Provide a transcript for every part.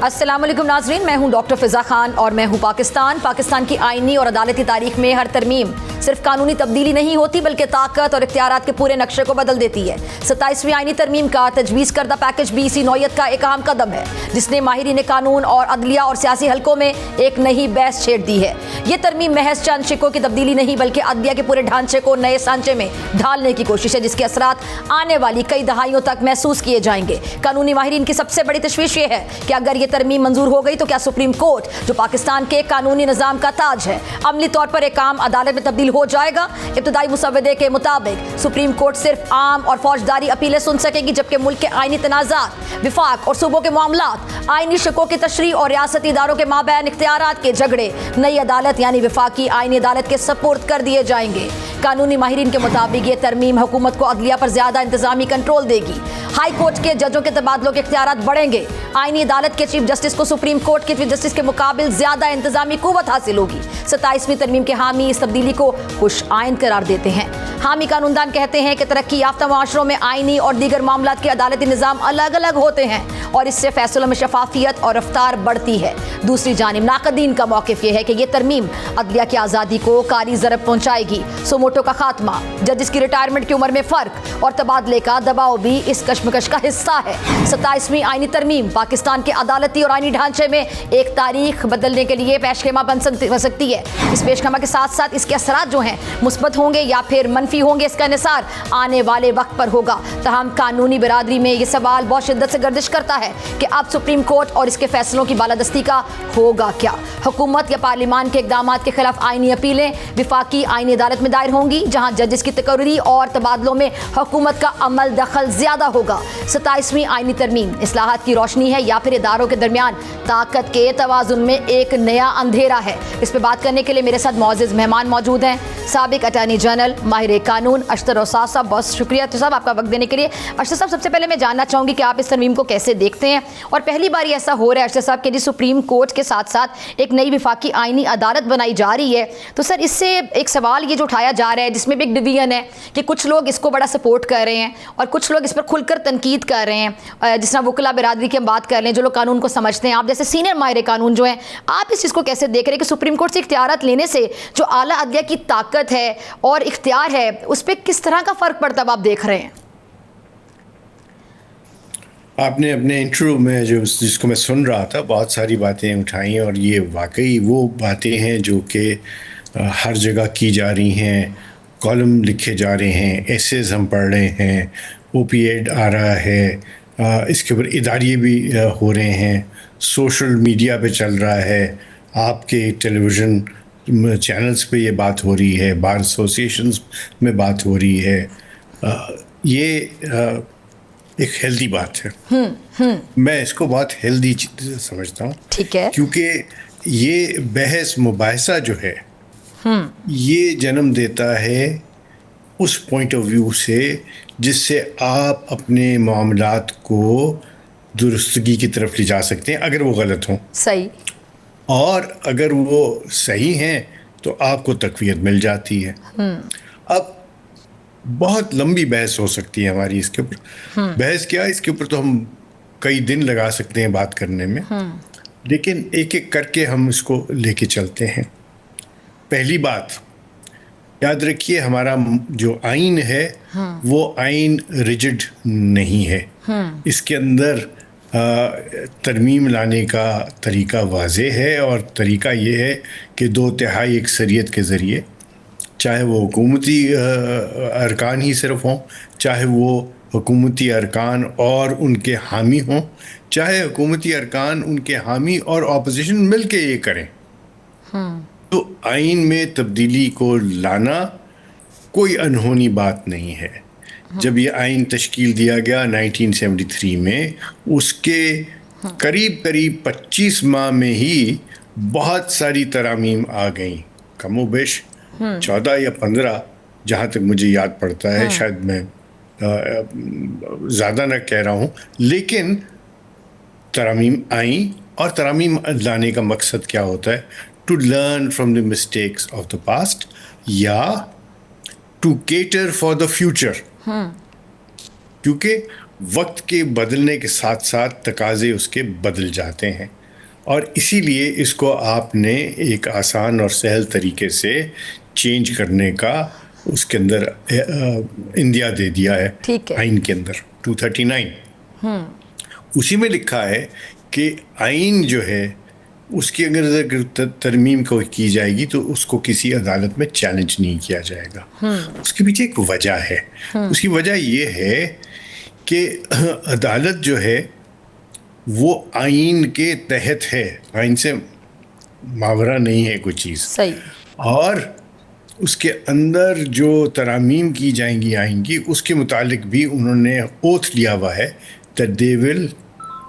السلام علیکم ناظرین، میں ہوں ڈاکٹر فضا خان اور میں ہوں پاکستان کی آئینی اور عدالتی تاریخ میں ہر ترمیم صرف قانونی تبدیلی نہیں ہوتی بلکہ طاقت اور اختیارات کے پورے نقشے کو بدل دیتی ہے۔ 27ویں آئینی ترمیم کا تجویز کردہ پیکج بھی اسی نوعیت کا ایک اہم قدم ہے جس نے ماہرین قانون اور عدلیہ اور سیاسی حلقوں میں ایک نئی بحث چھیڑ دی ہے۔ یہ ترمیم محض چند شقوں کی تبدیلی نہیں بلکہ عدلیہ کے پورے ڈھانچے کو نئے سانچے میں ڈھالنے کی کوشش ہے جس کے اثرات آنے والی کئی دہائیوں تک محسوس کیے جائیں گے۔ قانونی ماہرین کی سب سے بڑی تشویش یہ ہے کہ اگر یہ ترمیم منظور ہو گئی تو کیا سپریم کورٹ جو پاکستان کے قانونی نظام کا تاج ہے عملی طور پر ایک عام عدالت میں تبدیل ہو جائے گا؟ ابتدائی مسودے کے مطابق سپریم کورٹ صرف عام اور فوجداری اپیلیں سن سکے گی جبکہ ملک کے آئینی تنازعات، وفاق اور صوبوں کے معاملات، آئینی شقوں کی تشریح اور ریاستی اداروں کے مابین اختیارات کے جھگڑے نئی عدالت یعنی وفاقی آئینی عدالت کے سپرد کر دیے جائیں گے۔ قانونی ماہرین کے مطابق یہ ترمیم حکومت کو عدلیہ پر زیادہ انتظامی کنٹرول دے گی۔ ہائی کورٹ کے ججوں کے تبادلوں کے اختیارات بڑھیں گے۔ آئینی عدالت کے چیف جسٹس کو سپریم کورٹ کے چیف جسٹس کے مقابل زیادہ انتظامی قوت حاصل ہوگی۔ 27ویں ترمیم کے حامی اس تبدیلی کو خوش آئند قرار دیتے ہیں۔ حامی قانوندان کہتے ہیں کہ ترقی یافتہ معاشروں میں آئینی اور دیگر معاملات کے عدالتی نظام الگ الگ ہوتے ہیں اور اس سے فیصلوں میں شفافیت اور رفتار بڑھتی ہے۔ دوسری جانب ناقدین کا موقف یہ ہے کہ یہ ترمیم عدلیہ کی آزادی کو کاری ضرب پہنچائے گی۔ سوموٹو کا خاتمہ، ججز کی ریٹائرمنٹ کی عمر میں فرق اور تبادلے کا دباؤ بھی اس کشمکش کا حصہ ہے۔ 27ویں آئینی ترمیم پاکستان کے عدالتی اور آئینی ڈھانچے میں ایک تاریخ بدلنے کے لیے پیش خیمہ بن سکتی ہے۔ اس پیش خیمہ کے ساتھ ساتھ اس کے اثرات جو ہیں مثبت ہوں گے یا پھر منفی ہوں گے، اس کا انحصار آنے والے وقت پر ہوگا۔ تاہم قانونی برادری میں یہ سوال بہت شدت سے گردش کرتا ہے کہ اب سپریم کورٹ اور اس کے فیصلوں کی بالادستی کا ہوگا کیا؟ حکومت یا پارلیمان کے اقدامات کے خلاف آئینی اپیلیں وفاقی آئینی عدالت میں دائر ہوں گی جہاں ججز کی تقرری اور تبادلوں میں حکومت کا عمل دخل زیادہ ہوگا۔ 27ویں آئینی ترمیم اصلاحات کی روشنی ہے یا پھر اداروں کے درمیان طاقت کے توازن میں ایک نیا اندھیرا ہے؟ اس پہ بات کرنے کے لیے میرے ساتھ معزز مہمان موجود ہیں۔ سابق اٹارنی جنرل ماہر قانون اشتر اوساف صاحب، بہت شکریہ اشتر صاحب آپ کا وقت دینے کے لیے۔ اشتر صاحب، سب سے پہلے میں جاننا چاہوں گی کہ آپ اس ترمیم کو کیسے دیکھتے ہیں اور پہلی بار ایسا ہو رہا ہے اشتر صاحب کہ جی سپریم کورٹ کے ساتھ ساتھ ایک نئی وفاقی آئینی عدالت بنائی جا رہی ہے، تو سر اس سے ایک سوال یہ جو اٹھایا جا رہا ہے جس میں بھی ایک ڈویژن ہے کہ کچھ لوگ اس کو بڑا سپورٹ کر رہے ہیں اور کچھ لوگ اس پر کھل کر تنقید کر رہے ہیں، جس طرح وکلا برادری کی ہم بات کر رہے ہیں جو لوگ قانون کو سمجھتے ہیں، آپ جیسے سینئر ماہر قانون جو ہیں، آپ اس چیز کو کیسے دیکھ رہے ہیں کہ سپریم کورٹ سے اختیارات لینے سے جو اعلیٰ عدلیہ کی طاقت ہے اور اختیار ہے اس پہ کس طرح کا فرق پڑتا ہے آپ دیکھ رہے ہیں؟ آپ نے اپنے انٹرو میں جس کو میں سن رہا تھا بہت ساری باتیں اٹھائیں اور یہ واقعی وہ باتیں ہیں جو کہ ہر جگہ کی جا رہی ہیں، کالم لکھے جا رہے ہیں، ایسیز ہم پڑھ رہے ہیں، او پی ایڈ آ رہا ہے، اس کے اوپر اداریے بھی ہو رہے ہیں، سوشل میڈیا پہ چل رہا ہے، آپ کے ٹیلی ویژن چینلز پہ یہ بات ہو رہی ہے، بار ایسوسیشنز میں بات ہو رہی ہے۔ یہ ایک ہیلدی بات ہے، میں اس کو بہت ہیلدی سمجھتا ہوں، ٹھیک ہے، کیونکہ یہ بحث مباحثہ جو ہے یہ جنم دیتا ہے اس پوائنٹ آف ویو سے جس سے آپ اپنے معاملات کو درستگی کی طرف لے جا سکتے ہیں اگر وہ غلط ہوں، صحیح، اور اگر وہ صحیح ہیں تو آپ کو تقویت مل جاتی ہے۔ اب بہت لمبی بحث ہو سکتی ہے ہماری اس کے اوپر، بحث کیا اس کے اوپر تو ہم کئی دن لگا سکتے ہیں بات کرنے میں، لیکن ایک ایک کر کے ہم اس کو لے کے چلتے ہیں۔ پہلی بات یاد رکھیے، ہمارا جو آئین ہے وہ آئین ریجڈ نہیں ہے، اس کے اندر ترمیم لانے کا طریقہ واضح ہے اور طریقہ یہ ہے کہ 2/3 اکثریت کے ذریعے، چاہے وہ حکومتی ارکان ہی صرف ہوں، چاہے وہ حکومتی ارکان اور ان کے حامی ہوں، چاہے حکومتی ارکان ان کے حامی اور اپوزیشن مل کے یہ کریں، تو آئین میں تبدیلی کو لانا کوئی انہونی بات نہیں ہے۔ جب یہ آئین تشکیل دیا گیا 1973 میں، اس کے قریب 25 ماہ میں ہی بہت ساری ترامیم آ گئیں، کم و بیش 14 یا 15 جہاں تک مجھے یاد پڑتا ہے، شاید میں زیادہ نہ کہہ رہا ہوں، لیکن ترامیم آئیں، اور ترامیم لانے کا مقصد کیا ہوتا ہے؟ To learn from the mistakes of the past یا to cater for the future, کیونکہ وقت کے بدلنے کے ساتھ ساتھ تقاضے اس کے بدل جاتے ہیں، اور اسی لیے اس کو آپ نے ایک آسان اور سہل طریقے سے چینج کرنے کا اس کے اندر اندیا دے دیا ہے ٹھیک ہے، آئین کے اندر 239 اسی میں لکھا ہے کہ آئین جو ہے اس کی اگر ترمیم کو کی جائے گی تو اس کو کسی عدالت میں چیلنج نہیں کیا جائے گا۔ اس کے پیچھے ایک وجہ ہے، اس کی وجہ یہ ہے کہ عدالت جو ہے وہ آئین کے تحت ہے، آئین سے ماورا نہیں ہے کوئی چیز، صحیح، اور اس کے اندر جو ترامیم کی جائیں گی آئین کی اس کے متعلق بھی انہوں نے اوتھ لیا ہوا ہے that they will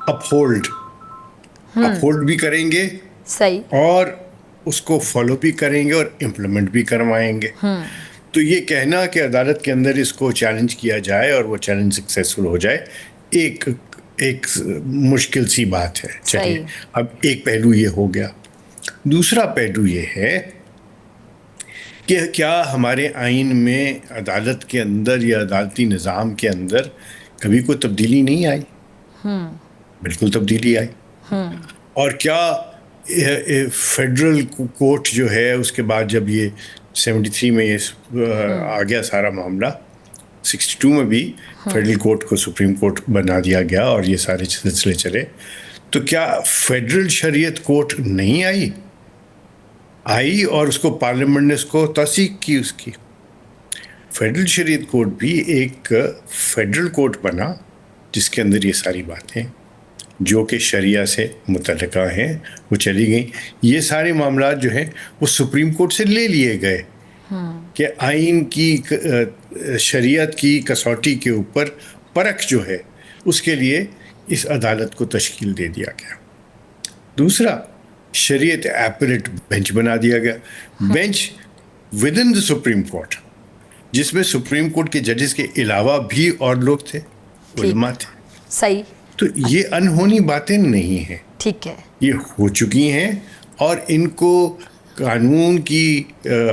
uphold بھی کریں گے، صحیح، اور اس کو فالو بھی کریں گے اور امپلیمنٹ بھی کروائیں گے۔ تو یہ کہنا کہ عدالت کے اندر اس کو چیلنج کیا جائے اور وہ چیلنج سکسیسفل ہو جائے ایک مشکل سی بات ہے۔ چلیے اب ایک پہلو یہ ہو گیا، دوسرا پہلو یہ ہے کہ کیا ہمارے آئین میں عدالت کے اندر یا عدالتی نظام کے اندر کبھی کوئی تبدیلی نہیں آئی؟ بالکل تبدیلی آئی، اور کیا فیڈرل کورٹ جو ہے اس کے بعد جب یہ 73 میں یہ آ گیا سارا معاملہ، 62 میں بھی فیڈرل کورٹ کو سپریم کورٹ بنا دیا گیا اور یہ سارے سلسلے چلے، تو کیا فیڈرل شریعت کورٹ نہیں آئی اور اس کو پارلیمنٹ نے اس کو توثیق کی اس کی؟ فیڈرل شریعت کورٹ بھی ایک فیڈرل کورٹ بنا جس کے اندر یہ ساری باتیں جو کہ شریعہ سے متعلقہ ہیں وہ چلی گئیں۔ یہ سارے معاملات جو ہیں وہ سپریم کورٹ سے لے لیے گئے کہ آئین کی شریعت کی کسوٹی کے اوپر پرکھ جو ہے اس کے لیے اس عدالت کو تشکیل دے دیا گیا۔ دوسرا، شریعت ایپلیٹ بینچ بنا دیا گیا، bench with in the supreme court, جس میں سپریم کورٹ کے ججز کے علاوہ بھی اور لوگ تھے، علماء تھے۔ صحیح، تو یہ انہونی باتیں نہیں ہیں، ٹھیک ہے، یہ ہو چکی ہیں اور ان کو قانون کی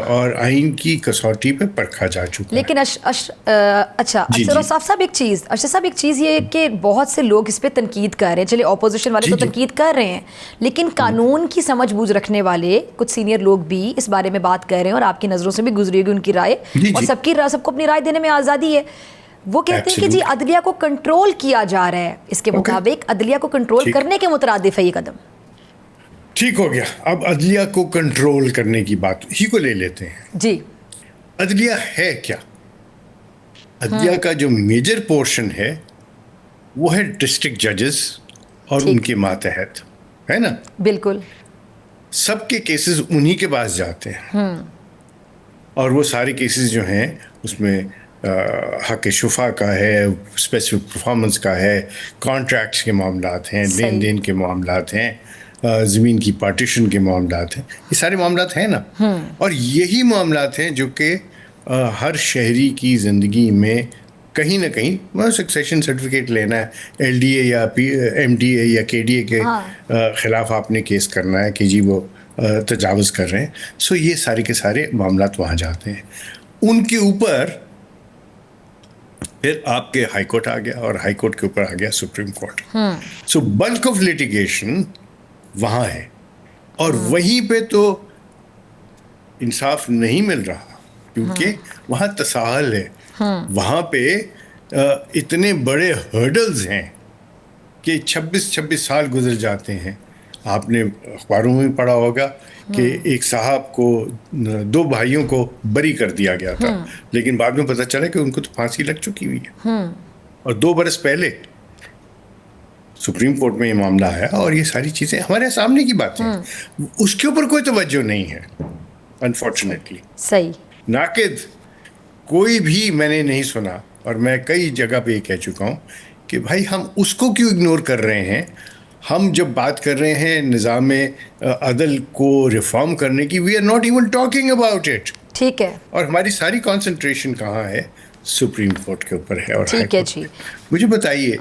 اور آئین کی کسوٹی پہ پرکھا جا چکا ہے۔ لیکن اچھا اشرف صاحب ایک چیز یہ کہ بہت سے لوگ اس پہ تنقید کر رہے ہیں، چلے اپوزیشن والے تو تنقید کر رہے ہیں، لیکن قانون کی سمجھ بوجھ رکھنے والے کچھ سینئر لوگ بھی اس بارے میں بات کر رہے ہیں اور آپ کی نظروں سے بھی گزری ہوگی ان کی رائے، اور سب کو اپنی رائے دینے میں آزادی ہے۔ وہ کہتے ہیں کہ جی عدلیہ کو کنٹرول کیا جا رہا ہے، اس کے مطابق عدلیہ کو کنٹرول کرنے کے مترادف ہے یہ قدم۔ ٹھیک ہو گیا، اب عدلیہ کو کنٹرول کرنے کی بات ہی کو لے لیتے ہیں۔ جی، عدلیہ ہے کیا؟ عدلیہ کا جو میجر پورشن ہے وہ ہے ڈسٹرکٹ ججز اور ان کے ماتحت، ہے نا؟ بالکل، سب کے کیسز انہی کے پاس جاتے ہیں، اور وہ سارے کیسز جو ہیں اس میں حق شفا کا ہے، اسپیسیفک پرفارمنس کا ہے، کانٹریکٹس کے معاملات ہیں، لین دین کے معاملات ہیں، زمین کی پارٹیشن کے معاملات ہیں، یہ سارے معاملات ہیں نا، اور یہی معاملات ہیں جو کہ ہر شہری کی زندگی میں کہیں نہ کہیں سکسیشن سرٹیفکیٹ لینا ہے، ایل ڈی اے یا ایم ڈی اے یا کے ڈی اے کے خلاف آپ نے کیس کرنا ہے کہ جی وہ تجاوز کر رہے ہیں، سو یہ سارے کے سارے معاملات وہاں جاتے ہیں۔ ان کے اوپر پھر آپ کے ہائی کورٹ آ گیا اور ہائی کورٹ کے اوپر آ گیا Supreme Court, so bulk of litigation وہاں ہے، اور وہیں پہ تو انصاف نہیں مل رہا کیونکہ وہاں تساہل ہے، وہاں پہ اتنے بڑے ہرڈلز ہیں کہ 26 سال گزر جاتے ہیں۔ آپ نے اخباروں میں پڑھا ہوگا کہ ایک صاحب کو 2 بھائیوں کو بری کر دیا گیا تھا، لیکن بعد میں پتہ چلا کہ ان کو تو پھانسی لگ چکی ہوئی ہے، اور 2 برس پہلے سپریم کورٹ میں یہ معاملہ آیا، اور یہ ساری چیزیں ہمارے سامنے کی باتیں ہیں، اس کے اوپر کوئی توجہ نہیں ہے انفارچونیٹلی۔ صحیح، ناقد کوئی بھی میں نے نہیں سنا، اور میں کئی جگہ پہ یہ کہہ چکا ہوں کہ بھائی ہم اس کو کیوں اگنور کر رہے ہیں؟ ہم جب بات کر رہے ہیں نظام عدل کو ریفارم کرنے کی، we are not even talking about it, ٹھیک ہے، اور ہماری ساری کانسنٹریشن کہاں ہے؟ سپریم کورٹ کے اوپر ہے اور ٹھیک ہے جی۔ مجھے بتائیے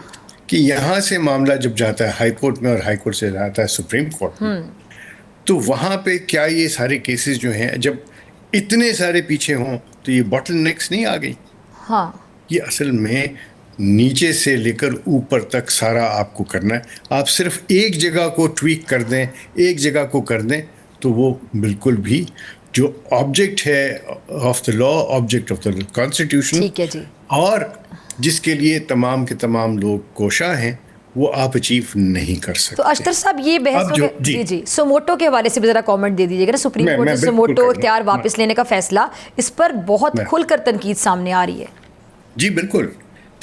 کہ یہاں سے معاملہ جب جاتا ہے ہائی کورٹ میں اور ہائی کورٹ سے جاتا ہے سپریم کورٹ میں، تو وہاں پہ کیا یہ سارے کیسز جو ہیں جب اتنے سارے پیچھے ہوں تو یہ باٹل نیکس نہیں آ گئی؟ ہاں، یہ اصل میں نیچے سے لے کر اوپر تک سارا آپ کو کرنا ہے. آپ صرف ایک جگہ کو ٹویک کر دیں, ایک جگہ کو کر دیں, تو وہ بالکل بھی جو آبجیکٹ ہے of the law, object of the constitution, ٹھیک ہے جی, اور جس کے لیے تمام کے تمام لوگ کوشاں ہیں, وہ آپ اچیو نہیں کر سکتے. تو اشتر صاحب یہ بحث جی سوموٹو کے حوالے سے بھی ذرا کامنٹ دے دیجیے گا نا. سپریم کورٹ نے سوموٹو اختیار واپس لینے کا فیصلہ, اس پر بہت کھل کر تنقید سامنے آ رہی ہے. جی بالکل.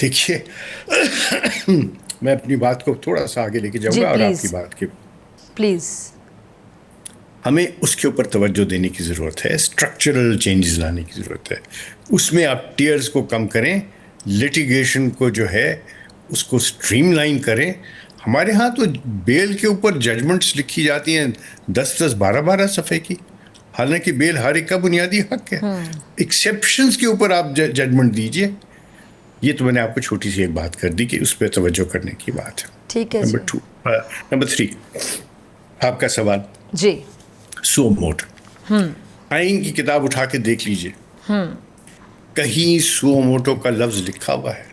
دیکھیے میں اپنی بات کو تھوڑا سا آگے لے کے جاؤں گا, اور آپ کی بات کے پلیز ہمیں اس کے اوپر توجہ دینے کی ضرورت ہے, اسٹرکچرل چینجز لانے کی ضرورت ہے. اس میں آپ ٹیئرز کو کم کریں, لٹیگیشن کو جو ہے اس کو اسٹریم لائن کریں. ہمارے ہاں تو بیل کے اوپر ججمنٹس لکھی جاتی ہیں 10-10, 12-12 صفحے کی, حالانکہ بیل ہر ایک کا بنیادی حق ہے. ایکسیپشنز کے اوپر آپ ججمنٹ دیجئے. یہ تو میں نے آپ کو چھوٹی سی ایک بات کر دی کہ اس پہ توجہ کرنے کی بات ہے. ٹھیک ہے. نمبر 3 آپ کا سوال جی, سو موٹو آئین کی کتاب اٹھا کے دیکھ لیجئے, کہیں سو موٹو کا لفظ لکھا ہوا ہے؟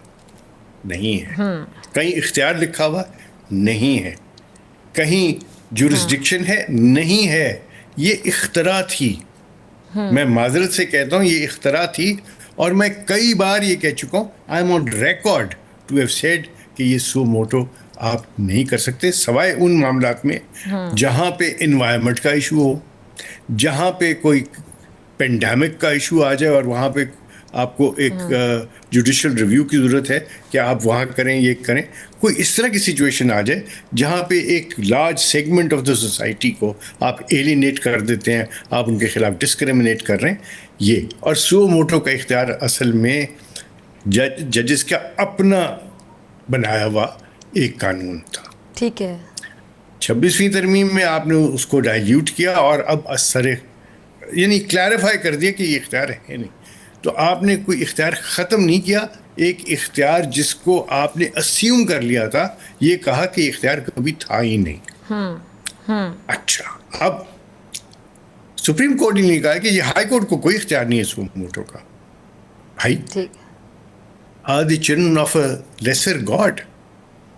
نہیں ہے. کہیں اختیار لکھا ہوا نہیں ہے. کہیں جورسڈکشن ہے؟ نہیں ہے. یہ اختراع تھی. میں معذرت سے کہتا ہوں یہ اختراع تھی, اور میں کئی بار یہ کہہ چکا ہوں, I am on record to have said کہ یہ سو موٹو آپ نہیں کر سکتے, سوائے ان معاملات میں جہاں پہ انوائرمنٹ کا ایشو ہو, جہاں پہ کوئی پینڈیمک کا ایشو آ جائے اور وہاں پہ آپ کو ایک جوڈیشل ریویو کی ضرورت ہے کہ آپ وہاں کریں, یہ کریں. کوئی اس طرح کی سچویشن آ جائے جہاں پہ ایک large segment of the society کو آپ ایلینیٹ کر دیتے ہیں, آپ ان کے خلاف ڈسکریمنیٹ کر رہے ہیں. یہ اور سو موٹو کا اختیار اصل میں ججز کا اپنا بنایا ہوا ایک قانون تھا. ٹھیک ہے. 26ویں ترمیم میں آپ نے اس کو ڈائلیوٹ کیا اور اب اثر یعنی کلیریفائی کر دیا کہ یہ اختیار ہے نہیں. تو آپ نے کوئی اختیار ختم نہیں کیا, ایک اختیار جس کو آپ نے اسیوم کر لیا تھا, یہ کہا کہ اختیار کبھی تھا ہی نہیں. اچھا, اب سپریم کورٹ نے کہا کہ یہ ہائی کورٹ کو کوئی اختیار نہیں ہے سو موٹو کا. بھائی are the children of a lesser god,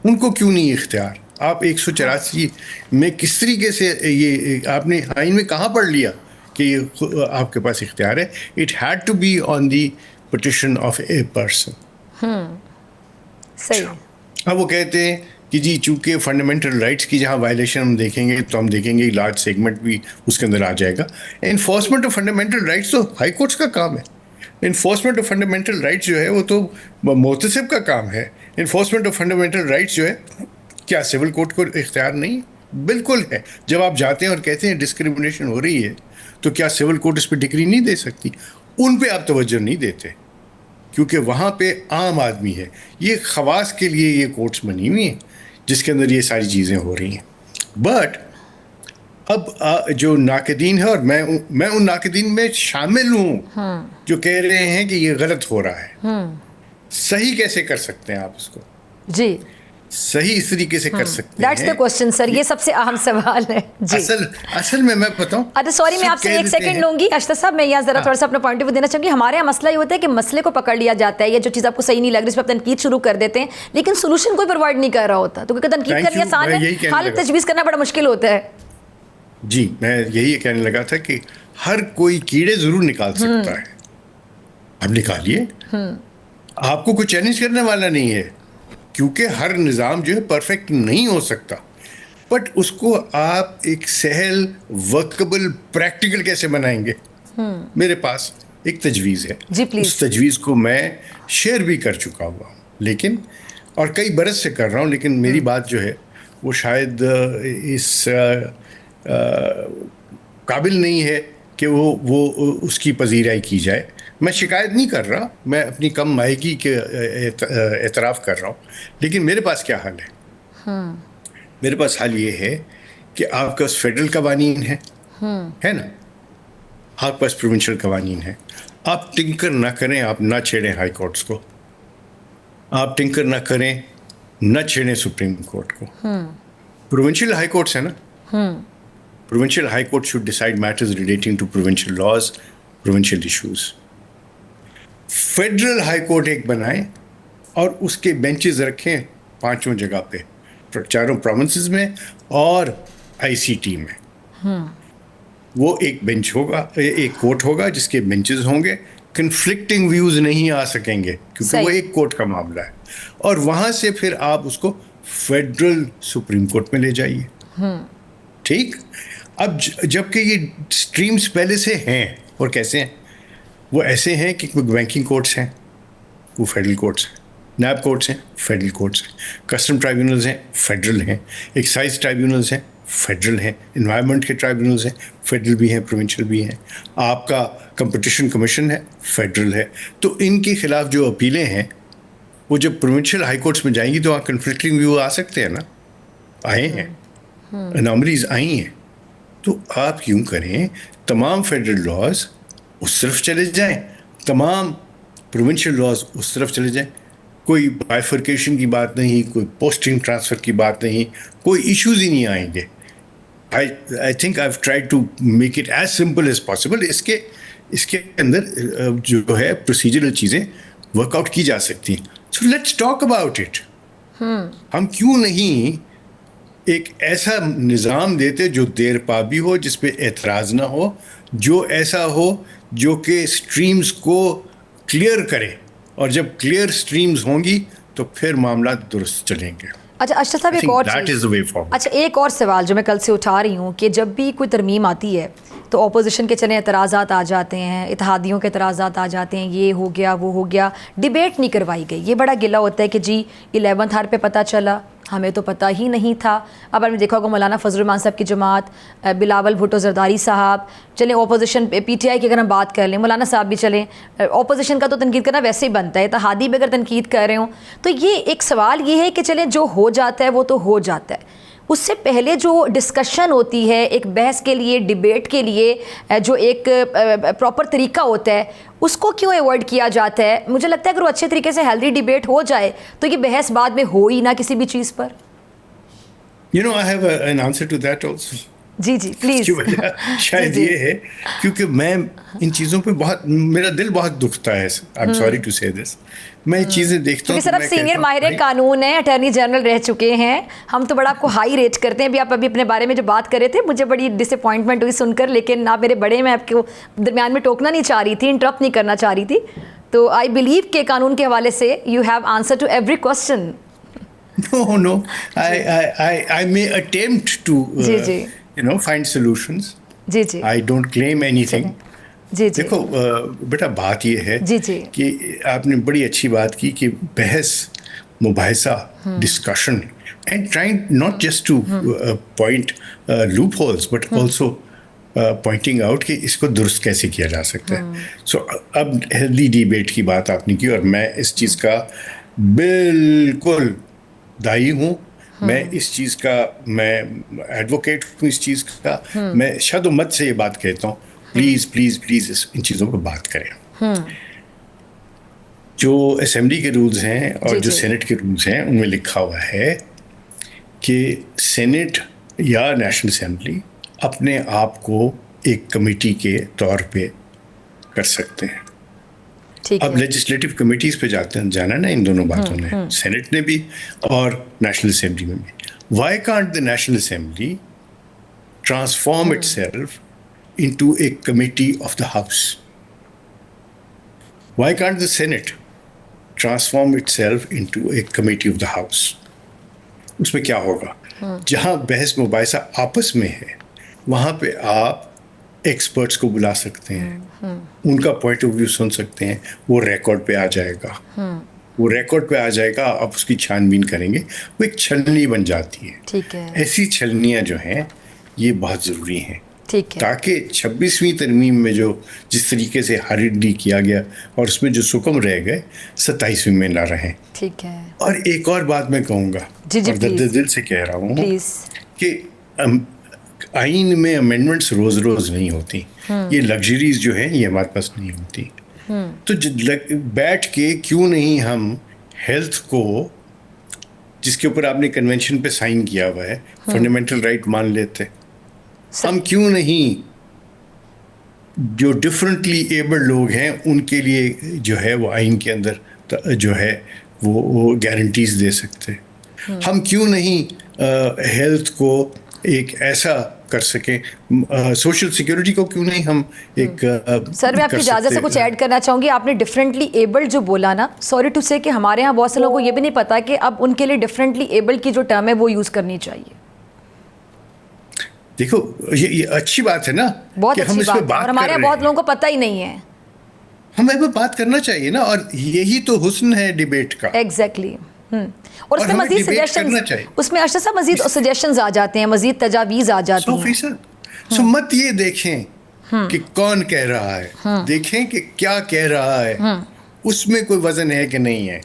ان کو کیوں نہیں اختیار؟ آپ 184 میں کس طریقے سے یہ آپ نے آئین میں کہاں پڑھ لیا کہ یہ آپ کے پاس اختیار ہے؟ It had to be on the petition of a person. صحیح. اب وہ کہتے ہیں کہ جی چونکہ فنڈامنٹل رائٹس کی جہاں وائلیشن ہم دیکھیں گے تو ہم دیکھیں گے لارج سیگمنٹ بھی اس کے اندر آ جائے گا. انفورسمنٹ آف فنڈامنٹل رائٹس تو ہائی کورٹس کا کام ہے. انفورسمنٹ آف فنڈامنٹل رائٹس جو ہے وہ تو محتسب کا کام ہے. انفورسمنٹ آف فنڈامنٹل رائٹس جو ہے کیا سول کورٹ کو اختیار نہیں؟ بالکل ہے. جب آپ جاتے ہیں اور کہتے ہیں ڈسکریمنیشن ہو رہی ہے تو کیا سول کورٹ اس پہ ڈگری نہیں دے سکتی؟ ان پہ آپ توجہ نہیں دیتے کیونکہ وہاں پہ عام آدمی ہے. یہ خواص کے لیے یہ کورٹس بنی ہوئی ہیں جس کے اندر یہ ساری چیزیں ہو رہی ہیں. بٹ اب جو ناقدین ہے, اور میں ان ناقدین میں شامل ہوں جو کہہ رہے ہیں کہ یہ غلط ہو رہا ہے, صحیح کیسے کر سکتے ہیں آپ اس کو؟ جی صحیح اس طریقے سے کر سکتے ہیں. دیٹس دی کوسچن سر, یہ سب سے اہم سوال ہے. جی اصل میں بتاؤں, اچھا سوری میں آپ سے ایک سیکنڈ لوں گی اشرف صاحب, میں یہاں ذرا تھوڑا سا اپنا پوائنٹ آف ویو دینا چاہوں گی. ہمارے یہاں مسئلہ یہ ہوتا ہے کہ مسئلے کو پکڑ لیا جاتا ہے, یا جو چیز آپ کو صحیح نہیں لگ رہی اس پہ آپ تنقید شروع کر دیتے ہیں, لیکن سولوشن کوئی پرووائڈ نہیں کر رہا ہوتا. تو کیونکہ تنقید کرنی آسان ہے, حالت تجویز کرنا بڑا مشکل ہوتا ہے. جی میں یہی کہنے لگا تھا کہ ہر کوئی کیڑے ضرور نکال سکتا ہے. اب نکالیے, آپ کو کوئی چیلنج کرنے والا نہیں ہے کیونکہ ہر نظام جو ہے پرفیکٹ نہیں ہو سکتا. بٹ اس کو آپ ایک سہل, ورکبل, پریکٹیکل کیسے بنائیں گے؟ میرے پاس ایک تجویز ہے. اس تجویز کو میں شیئر بھی کر چکا ہوا ہوں, لیکن اور کئی برس سے کر رہا ہوں, لیکن میری بات جو ہے وہ شاید اس قابل نہیں ہے کہ وہ اس کی پذیرائی کی جائے. میں شکایت نہیں کر رہا, میں اپنی کم مائگی کے اعتراف کر رہا ہوں, لیکن میرے پاس کیا حل ہے؟ میرے پاس حل یہ ہے کہ آپ کے پاس فیڈرل قوانین ہے نا, آپ کے پاس پروونشل قوانین ہیں. آپ ٹنکر نہ کریں, آپ نہ چھیڑیں ہائی کورٹس کو, آپ ٹنکر نہ کریں, نہ چھیڑیں سپریم کورٹ کو. پروونشل ہائی کورٹس ہے نا, provincial high court should decide matters relating to provincial laws, provincial issues. Federal high court ایک بنائیں اور اس کے بینچز رکھیں 5 جگہ پہ, 4 پروونسز میں اور آئی سی ٹی میں. وہ ایک بینچ ہوگا, ایک کورٹ ہوگا جس کے بینچز ہوں گے, کنفلکٹنگ ویوز نہیں آ سکیں گے کیونکہ وہ ایک کورٹ کا معاملہ ہے. اور وہاں سے پھر آپ اس کو فیڈرل سپریم کورٹ میں لے جائیے. ٹھیک, اب جب کہ یہ اسٹریمز پہلے سے ہیں, اور کیسے ہیں وہ, ایسے ہیں کہ بینکنگ کورٹس ہیں وہ فیڈرل کورٹس ہیں, نیب کورٹس ہیں فیڈرل کورٹس ہیں, کسٹم ٹرائیبیونلز ہیں فیڈرل ہیں, ایکسائز ٹرائیبیونلز ہیں فیڈرل ہیں, انوائرمنٹ کے ٹرائیبیونلز ہیں فیڈرل بھی ہیں پروونشل بھی ہیں, آپ کا کمپٹیشن کمیشن ہے فیڈرل ہے. تو ان کے خلاف جو اپیلیں ہیں وہ جب پروونشل ہائی کورٹس میں جائیں گی تو وہاں کنفلکٹنگ ویو آ سکتے ہیں نا, آئے ہیں, اناملیز آئی ہیں. تو آپ کیوں کریں تمام فیڈرل لاز اس طرف چلے جائیں, تمام پروونشل لاز اس طرف چلے جائیں, کوئی بائیفرکیشن کی بات نہیں, کوئی پوسٹنگ ٹرانسفر کی بات نہیں, کوئی ایشوز ہی نہیں آئیں گے. I think I've tried to make it as simple as possible. اس کے اندر جو ہے پروسیجرل چیزیں ورک آؤٹ کی جا سکتی ہیں. So let's talk about it. ہم کیوں نہیں ایک ایسا نظام دیتے جو دیر پا بھی ہو, جس پہ اعتراض نہ ہو, جو ایسا ہو جو کہ اسٹریمز کو کلیئر کرے, اور جب کلیئر اسٹریمز ہوں گی تو پھر معاملات درست چلیں گے. اچھا اشرف صاحب ایک اور چیز, اچھا ایک اور سوال جو میں کل سے اٹھا رہی ہوں کہ جب بھی کوئی ترمیم آتی ہے تو اپوزیشن کے چلیں اعتراضات آ جاتے ہیں, اتحادیوں کے اعتراضات آ جاتے ہیں, یہ ہو گیا وہ ہو گیا, ڈیبیٹ نہیں کروائی گئی. یہ بڑا گلہ ہوتا ہے کہ جی 11th آور پہ پتہ چلا, ہمیں تو پتہ ہی نہیں تھا. اب آپ نے دیکھا ہوگا مولانا فضل الرحمان صاحب کی جماعت, بلاول بھٹو زرداری صاحب, چلیں اپوزیشن پی ٹی آئی کی اگر ہم بات کر لیں, مولانا صاحب بھی چلیں, اپوزیشن کا تو تنقید کرنا ویسے ہی بنتا ہے, اتحادی بھی اگر تنقید کر رہے ہوں تو یہ ایک سوال یہ ہے کہ چلیں جو ہو جاتا ہے وہ تو ہو جاتا ہے. اس سے پہلے جو ڈسکشن ہوتی ہے ایک بحث کے لیے, ڈیبیٹ کے لیے, جو ایک پراپر طریقہ ہوتا ہے, اس کو کیوں ایوائڈ کیا جاتا ہے؟ مجھے لگتا ہے اگر وہ اچھے طریقے سے ہیلدی ڈیبیٹ ہو جائے تو یہ بحث بعد میں ہو ہی نہ کسی بھی چیز پر. I have an answer to that also. جی پلیز. شاید یہ ہے کیونکہ میں ان چیزوں پہ بہت, میرا دل بہت دکھتا ہے. I'm sorry to say this. میں چیزیں دیکھتا ہوں. سر آپ سینئر ماہر قانون ہیں, اٹارنی جنرل رہ چکے ہیں, ہم تو بڑا آپ کو ہائی ریٹ کرتے ہیں. آپ ابھی اپنے بارے میں جو بات کر رہے تھے مجھے بڑی ڈس اپوائنٹمنٹ ہوئی سن کر, لیکن آپ میرے بڑے, میں آپ کو درمیان میں ٹوکنا نہیں چاہ رہی تھی, انٹرپٹ نہیں کرنا چاہ رہی تھی. تو آئی بلیو کہ قانون کے حوالے سے you have answer to every question. No. I may attempt to find solutions. جی I don't claim anything. جی دیکھو بیٹا, بات یہ ہے کہ آپ نے بڑی اچھی بات کی کہ بحث, مباحثہ, discussion, and trying not just to point loopholes but also pointing out کہ اس کو درست کیسے کیا جا سکتا ہے. سو اب ہیلدی ڈیبیٹ کی بات آپ نے کی, اور میں اس چیز کا بالکل دائی ہوں. میں اس چیز کا, میں ایڈوکیٹ ہوں اس چیز کا. میں شد و مت سے یہ بات کہتا ہوں, پلیز ان چیزوں پر بات کریں. جو اسمبلی کے رولز ہیں اور جو سینٹ کے رولز ہیں ان میں لکھا ہوا ہے کہ سینٹ یا نیشنل اسمبلی اپنے آپ کو ایک کمیٹی کے طور پہ کر سکتے ہیں. اب لیجسلیٹو کمیٹیز پہ جانا نا ان دونوں باتوں میں, سینٹ نے بھی اور نیشنل اسمبلی میں بھی. Why can't the national assembly transform it self into a committee of the House? Why can't the Senate transform itself into a committee of the House? اس میں کیا ہوگا؟ جہاں بحث مباحثہ آپس میں ہے وہاں پہ آپ ایکسپرٹس کو بلا سکتے ہیں, ان کا پوائنٹ آف ویو سن سکتے ہیں, وہ ریکارڈ پہ آ جائے گا, آپ اس کی چھان بین کریں گے, وہ ایک چھلنی بن جاتی ہے. ایسی چھلنیاں جو ہیں یہ بہت ضروری ہیں تاکہ 26ویں ترمیم میں جو جس طریقے سے ہریڈلی کیا گیا اور اس میں جو سکم رہ گئے 27ویں میں نہ رہیں. ٹھیک ہے. اور ایک اور بات میں کہوں گا, اور دل سے کہہ رہا ہوں کہ آئین میں امینڈمنٹس روز نہیں ہوتی, یہ لگژریز جو ہیں یہ ہمارے پاس نہیں ہوتی. تو بیٹھ کے کیوں نہیں ہم ہیلتھ کو, جس کے اوپر آپ نے کنونشن پہ سائن کیا ہوا ہے, فنڈامنٹل رائٹ مان لیتے, ہم کیوں نہیں جو ڈفرینٹلی ایبلڈ لوگ ہیں ان کے لیے جو ہے وہ آئین کے اندر جو ہے وہ گارنٹیز دے سکتے. ہم کیوں نہیں ہیلتھ کو ایک ایسا کر سکیں, سوشل سیکورٹی کو کیوں نہیں ہم ایک سر میں آپ کی اجازت سے کچھ ایڈ کرنا چاہوں گی. آپ نے ڈفرینٹلی ایبلڈ جو بولا نا, سوری ٹو سے کہ ہمارے یہاں بہت سے لوگوں کو یہ بھی نہیں پتا کہ اب ان کے لیے ڈفرینٹلی ایبلڈ کی جو ٹرم ہے وہ یوز کرنی چاہیے. دیکھو یہ اچھی بات ہے نا, بہت اچھی بات ہے, اور ہمارے یہاں بہت لوگوں کو پتہ ہی نہیں ہے. ہمیں بات کرنا چاہیے نا, اور یہی تو حسن ہے ڈیبیٹ کا. ایگزیکٹلی. اور اس میں مزید سجیشنز, اس میں ارشد صاحب مزید سجیشنز آ جاتے ہیں, مزید تجاویز آ جاتی ہیں. 100%. مت یہ دیکھیں کہ کون کہہ رہا ہے, دیکھیں کہ کیا کہہ رہا ہے, اس میں کوئی وزن ہے کہ نہیں ہے.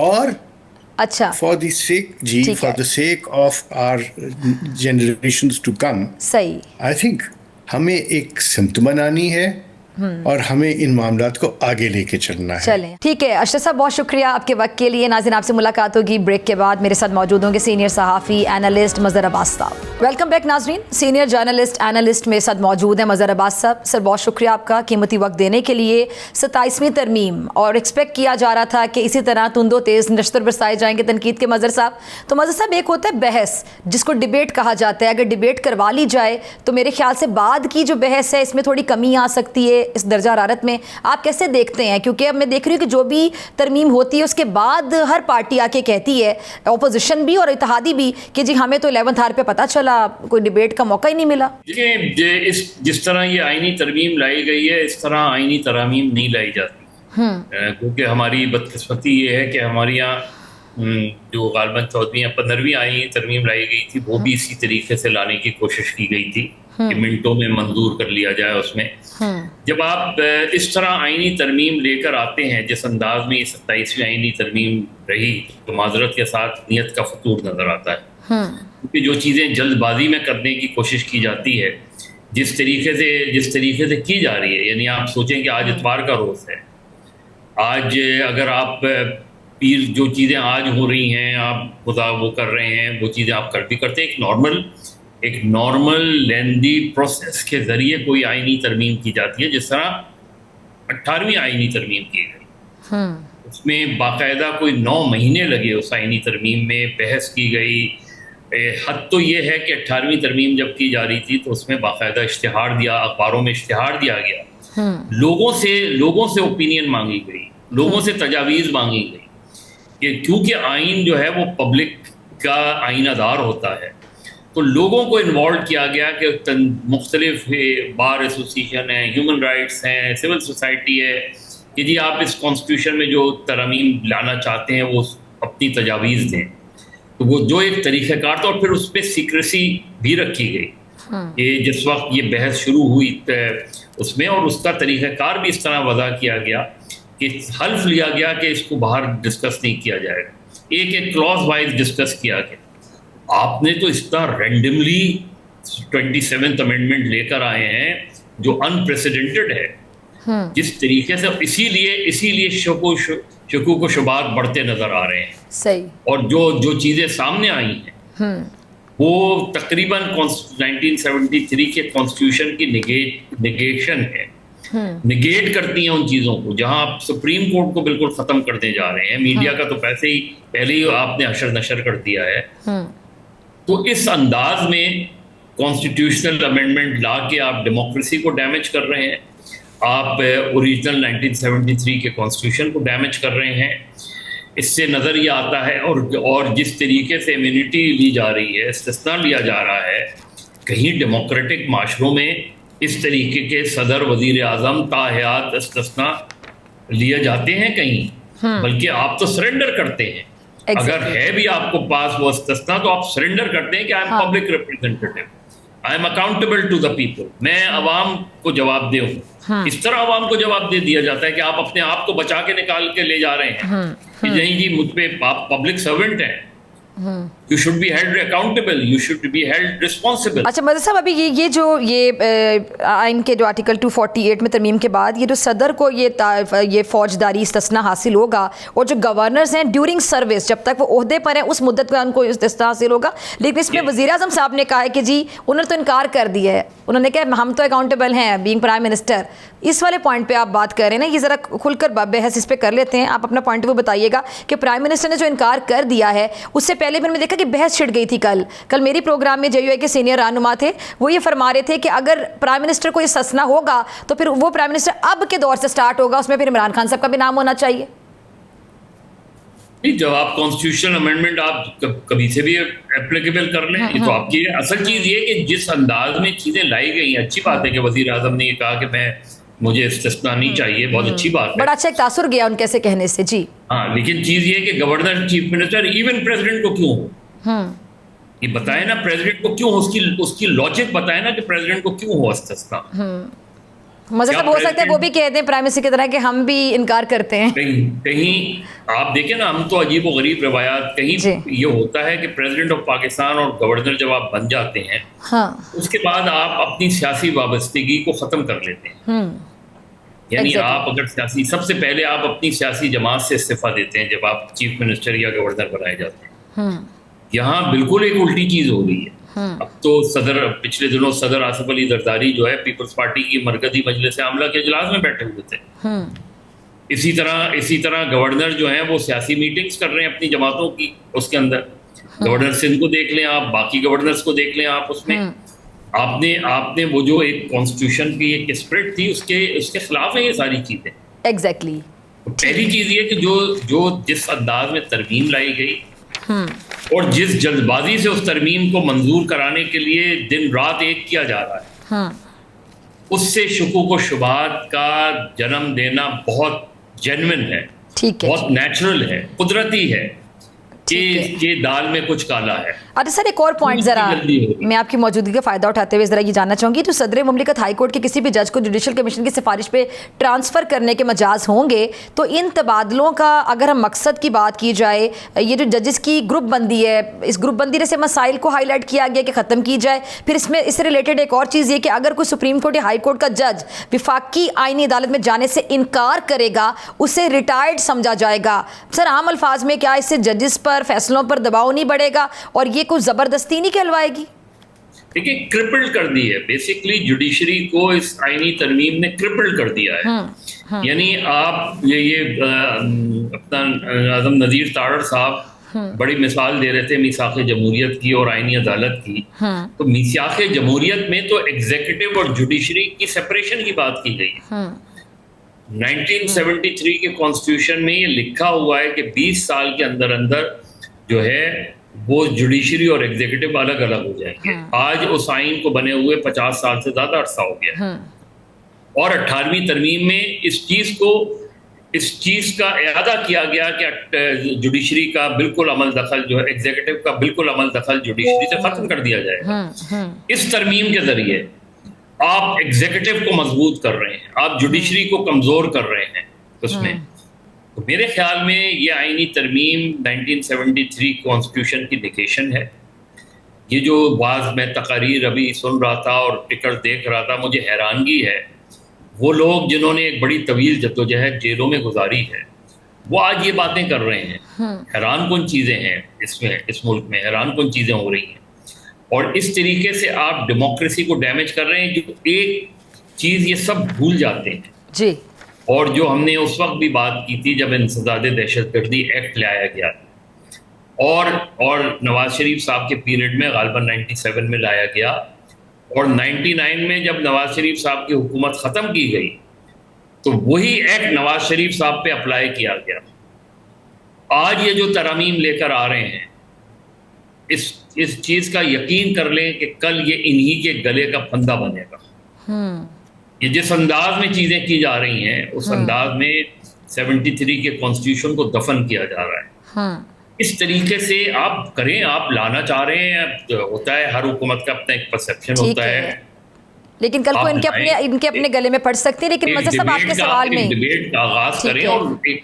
اور اچھا for the sake of our generations to come, صحیح, آئی تھنک ہمیں ایک سمت بنانی ہے اور ہمیں ان معاملات کو آگے لے کے چلنا ہے. چلیں ٹھیک ہے. ارشد صاحب بہت شکریہ آپ کے وقت کے لیے. ناظرین آپ سے ملاقات ہوگی بریک کے بعد. میرے ساتھ موجود ہوں گے سینئر صحافی اینالسٹ مظہر عباس صاحب. ویلکم بیک ناظرین. سینئر جرنلسٹ اینالسٹ میرے ساتھ موجود ہیں مظہر عباس صاحب. سر بہت شکریہ آپ کا قیمتی وقت دینے کے لیے. 27ویں ترمیم, اور ایکسپیکٹ کیا جا رہا تھا کہ اسی طرح تند و تیز نشتر برسائے جائیں گے تنقید کے مظہر صاحب. تو مظہر صاحب ایک ہوتا ہے بحث جس کو ڈیبیٹ کہا جاتا ہے, اگر ڈیبیٹ کروا لی جائے تو میرے خیال سے بعد کی جو بحث ہے اس میں تھوڑی کمی آ سکتی ہے اس درجہ حرارت میں. آپ کیسے دیکھتے ہیں, کیونکہ اب میں دیکھ رہی ہوں کہ جو بھی ترمیم ہوتی ہے اس کے بعد ہر پارٹی آ کے کہتی ہے, اپوزیشن بھی اور اتحادی بھی, کہ جی ہمیں تو 11th آور پہ پتہ چلا, کوئی ڈیبیٹ کا موقع ہی نہیں ملا. دیکھیں جس طرح یہ آئینی ترمیم لائی گئی ہے اس طرح آئینی ترامیم نہیں لائی جاتی, کیونکہ ہماری بدقسمتی یہ ہے کہ ہمارے یہاں جو غالباً 14ویں یا 15ویں آئینی ترمیم لائی گئی تھی وہ بھی اسی طریقے سے لانے کی کوشش کی گئی تھی کہ منٹوں میں منظور کر لیا جائے. اس میں جب آپ اس طرح آئینی ترمیم لے کر آتے ہیں جس انداز میں 27ویں آئینی ترمیم رہی, تو معذرت کے ساتھ نیت کا فطور نظر آتا ہے. کیونکہ جو چیزیں جلد بازی میں کرنے کی کوشش کی جاتی ہے, جس طریقے سے کی جا رہی ہے, یعنی آپ سوچیں کہ آج اتوار کا روز ہے, آج اگر آپ پیر جو چیزیں آج ہو رہی ہیں آپ خدا وہ کر رہے ہیں, وہ چیزیں آپ کر بھی کرتے ہیں. ایک نارمل لیندی پروسیس کے ذریعے کوئی آئینی ترمیم کی جاتی ہے, جس طرح 18ویں آئینی ترمیم کی گئی. اس میں باقاعدہ کوئی 9 مہینے لگے اس آئینی ترمیم میں, بحث کی گئی. حد تو یہ ہے کہ 18ویں ترمیم جب کی جا رہی تھی تو اس میں باقاعدہ اشتہار دیا, اخباروں میں اشتہار دیا گیا, لوگوں سے اوپینین مانگی گئی, لوگوں سے تجاویز مانگی گئی, کہ کیونکہ آئین جو ہے وہ پبلک کا آئینہ دار ہوتا ہے, تو لوگوں کو انوالو کیا گیا کہ مختلف بار ایسوسیشن ہیں, ہیومن رائٹس ہیں, سول سوسائٹی ہے, کہ جی آپ اس کانسٹیٹیوشن میں جو ترامیم لانا چاہتے ہیں وہ اپنی تجاویز دیں. تو وہ جو ایک طریقہ کار تھا, اور پھر اس پہ سیکریسی بھی رکھی گئی کہ جس وقت یہ بحث شروع ہوئی اس میں, اور اس کا طریقہ کار بھی اس طرح وضع کیا گیا کہ حلف لیا گیا کہ اس کو باہر ڈسکس نہیں کیا جائے گا, ایک کلاز وائز ڈسکس کیا گیا. آپ نے تو اس طرح رینڈملی 27th امینڈمنٹ لے کر آئے ہیں جو انپریسیڈنٹڈ ہے, جس طریقے سے اسی لیے شکوک و شبہات بڑھتے نظر آ رہے ہیں. صحیح. اور جو چیزیں سامنے آئی ہیں وہ تقریباً 1973 کے کانسٹیٹیوشن کی نگیشن ہے, نگیٹ کرتی ہیں ان چیزوں کو, جہاں آپ سپریم کورٹ کو بالکل ختم کرنے جا رہے ہیں. میڈیا کا تو پہلے ہی آپ نے حشر نشر کر دیا ہے. تو اس انداز میں کانسٹیٹیوشنل امینڈمنٹ لا کے آپ ڈیموکریسی کو ڈیمیج کر رہے ہیں, آپ اوریجنل 1973 کے کانسٹیٹیوشن کو ڈیمیج کر رہے ہیں. اس سے نظر یہ آتا ہے, اور جس طریقے سے امیونٹی لی جا رہی ہے, استثناء لیا جا رہا ہے, کہیں ڈیموکریٹک معاشروں میں اس طریقے کے صدر, وزیر اعظم تاحیات استثناء لیے جاتے ہیں کہیں, بلکہ آپ تو سرنڈر کرتے ہیں. اگر ہے بھی آپ کو پاس وہ استثناء تو آپ سرنڈر کرتے ہیں کہ I am public representative, I am accountable to the people, میں عوام کو جواب دے ہوں. اس طرح عوام کو جواب دے دیا جاتا ہے کہ آپ اپنے آپ کو بچا کے نکال کے لے جا رہے ہیں کہ نہیں جی مجھ پہ آپ پبلک سرونٹ ہیں. You should be held accountable. You should be held responsible. اچھا مزید صاحب ابھی یہ جو آئین کے جو آرٹیکل 248 میں ترمیم کے بعد یہ جو صدر کو یہ فوجداری استثناء حاصل ہوگا اور جو گورنرز ہیں ڈیورنگ سروس جب تک وہ عہدے پر ہیں اس مدت کا ان کو استثناء حاصل ہوگا، لیکن اس میں وزیر اعظم صاحب نے کہا ہے کہ جی انہوں نے تو انکار کر دیا ہے، انہوں نے کہا ہم تو اکاؤنٹیبل ہیں بینگ پرائم منسٹر. اس والے پوائنٹ پہ آپ بات کر رہے ہیں نا، یہ ذرا کھل کر بحث اس پہ کر لیتے ہیں. آپ اپنا پوائنٹ وہ بتائیے گا کہ پرائم منسٹر نے جو انکار کر دیا ہے اس سے پہلے میں نے دیکھا کہ بحث چھڑ گئی تھی. کل میری پروگرام میں JUI کے سینئر رہنما تھے، وہ یہ فرما رہے تھے کہ اگر پرائم منسٹر کو یہ استثناء ہوگا تو پھر وہ پرائم منسٹر اب کے دور سے سٹارٹ ہوگا، اس میں پھر عمران خان صاحب کا بھی نام ہونا چاہیے. جب آپ کانسٹیٹیوشن امینڈمنٹ آپ کبھی سے بھی اپلیکیبل کر لیں، یہ تو آپ کی اصل چیز یہ کہ جس انداز میں چیزیں لائی گئی ہیں، اچھی بات ہے کہ وزیر اعظم نے یہ کہا کہ مجھے استثناء نہیں چاہیے، بہت اچھی بات ہے، بڑا اچھا ایک تاثر گیا ان کیسے کہنے سے. جی ہاں، لیکن چیز یہ کہ governor chief minister even president کو کیوں ہو، یہ بتائیں نا پریزیڈنٹ کو کیوں، اس کی لاجک بتائیں نا کہ پریزیڈنٹ کو کیوں ہو استثناء. مطلب ہو سکتا ہے وہ بھی کہتے ہیں پرائم منسٹر کی طرح کہ ہم بھی انکار کرتے ہیں. کہیں آپ دیکھیں نا، ہم تو عجیب و غریب روایات، کہیں یہ ہوتا ہے کہ پریزیڈنٹ آف پاکستان اور گورنر جب آپ بن جاتے ہیں اس کے بعد آپ اپنی سیاسی وابستگی کو ختم کر لیتے ہیں. یعنی آپ اگر سب سے پہلے آپ اپنی سیاسی جماعت سے استعفیٰ دیتے ہیں جب آپ چیف منسٹر یا گورنر بنائے جاتے ہیں. یہاں بالکل ایک الٹی چیز ہو رہی ہے. اب تو پچھلے دنوں صدر آصف علی زرداری جو ہے پیپلز پارٹی کی مرکزی مجلس عاملہ کے اجلاس میں بیٹھے ہوئے تھے. اسی طرح گورنر جو ہیں وہ سیاسی میٹنگز کر رہے ہیں اپنی جماعتوں کی. اس کے اندر گورنر سندھ کو دیکھ لیں آپ، باقی گورنرز کو دیکھ لیں آپ، اس میں آپ نے وہ جو ایک کانسٹیٹیوشن کی ایک اسپرٹ تھی اس کے خلاف ہے یہ ساری چیزیں. ایگزیکٹلی. پہلی چیز یہ کہ جو جس انداز میں ترمیم لائی گئی اور جس جلد بازی سے اس ترمیم کو منظور کرانے کے لیے دن رات ایک کیا جا رہا ہے، اس سے شکوک و شبہات کا جنم دینا بہت جینوئن ہے، بہت نیچرل ہے، قدرتی ہے کہ دال میں کچھ کالا ہے. اچھا سر ایک اور پوائنٹ ذرا میں آپ کی موجودگی کا فائدہ اٹھاتے ہوئے ذرا یہ جاننا چاہوں گی، تو صدر مملکت ہائی کورٹ کے کسی بھی جج کو جوڈیشل کمیشن کی سفارش پہ ٹرانسفر کرنے کے مجاز ہوں گے، تو ان تبادلوں کا اگر ہم مقصد کی بات کی جائے، یہ جو ججز کی گروپ بندی ہے، اس گروپ بندی سے مسائل کو ہائی لائٹ کیا گیا کہ ختم کی جائے. پھر اس سے ریلیٹڈ ایک اور چیز یہ کہ اگر کوئی سپریم کورٹ یا ہائی کورٹ کا جج وفاقی آئینی عدالت میں جانے سے انکار کرے گا اسے ریٹائرڈ سمجھا جائے گا. سر عام الفاظ میں کیا اس سے ججز پر فیصلوں پر دباؤ نہیں بڑھے گا اور یہ کوئی زبردستی نہیں کہلوائے گی؟ دیکھیے کرپل کر دی ہے بیسیکلی جوڈیشری کو، اس آئینی ترمیم نے کرپل کر دیا ہے. یعنی آپ یہ اپنا اعظم نذیر تارڑ صاحب بڑی مثال دے رہے تھے میثاق جمہوریت کی اور آئینی عدالت کی. تو میثاق جمہوریت میں تو ایگزیکٹو اور جوڈیشری کی سپریشن کی بات کی گئی ہے. 1973 کے کانسٹیٹیوشن میں یہ لکھا ہوا ہے کہ 20 سال کے اندر جو ہے وہ جوڈیشری اور ایگزیکٹو الگ الگ ہو جائیں گے. آج اس آئین کو بنے ہوئے 50 سال سے زیادہ عرصہ ہو گیا ہے، اور 18ویں ترمیم میں اس چیز کا اعادہ کیا گیا کہ جوڈیشری کا بالکل عمل دخل جو ہے ایگزیکٹو کا بالکل عمل دخل جوڈیشری سے ختم کر دیا جائے گا. اس ترمیم کے ذریعے آپ ایگزیکٹو کو مضبوط کر رہے ہیں، آپ جوڈیشری کو کمزور کر رہے ہیں. اس میں میرے خیال میں یہ آئینی ترمیم 1973 کانسٹیٹیوشن کی نگیشن ہے. یہ جو بعض میں تقاریر ابھی سن رہا تھا اور ٹکٹ دیکھ رہا تھا، مجھے حیرانگی ہے وہ لوگ جنہوں نے ایک بڑی طویل جدوجہد جیلوں میں گزاری ہے وہ آج یہ باتیں کر رہے ہیں. حیران کن چیزیں ہیں اس ملک میں، حیران کن چیزیں ہو رہی ہیں. اور اس طریقے سے آپ ڈیموکریسی کو ڈیمیج کر رہے ہیں. جو ایک چیز یہ سب بھول جاتے ہیں جی، اور جو ہم نے اس وقت بھی بات کی تھی جب انسداد دہشت گردی ایکٹ لایا گیا اور نواز شریف صاحب کے پیریڈ میں غالباً 97 میں لایا گیا، اور 99 میں جب نواز شریف صاحب کی حکومت ختم کی گئی تو وہی ایکٹ نواز شریف صاحب پہ اپلائی کیا گیا. آج یہ جو ترامیم لے کر آ رہے ہیں، اس چیز کا یقین کر لیں کہ کل یہ انہی کے گلے کا پھندا بنے گا. یہ جس انداز میں چیزیں کی جا رہی ہیں اس انداز میں 73 کے کانسٹیٹیوشن کو دفن کیا جا رہا ہے. اس طریقے سے آپ کریں، آپ لانا چاہ رہے ہیں، ہوتا ہے ہر حکومت کا اپنا ایک پرسیپشن ہوتا ہے، لیکن کل کو ان کے اپنے گلے میں پڑ سکتے ہیں. لیکن مزید صاحب آپ کے سوال میں ڈیبیٹ کا آغاز کریں اور ایک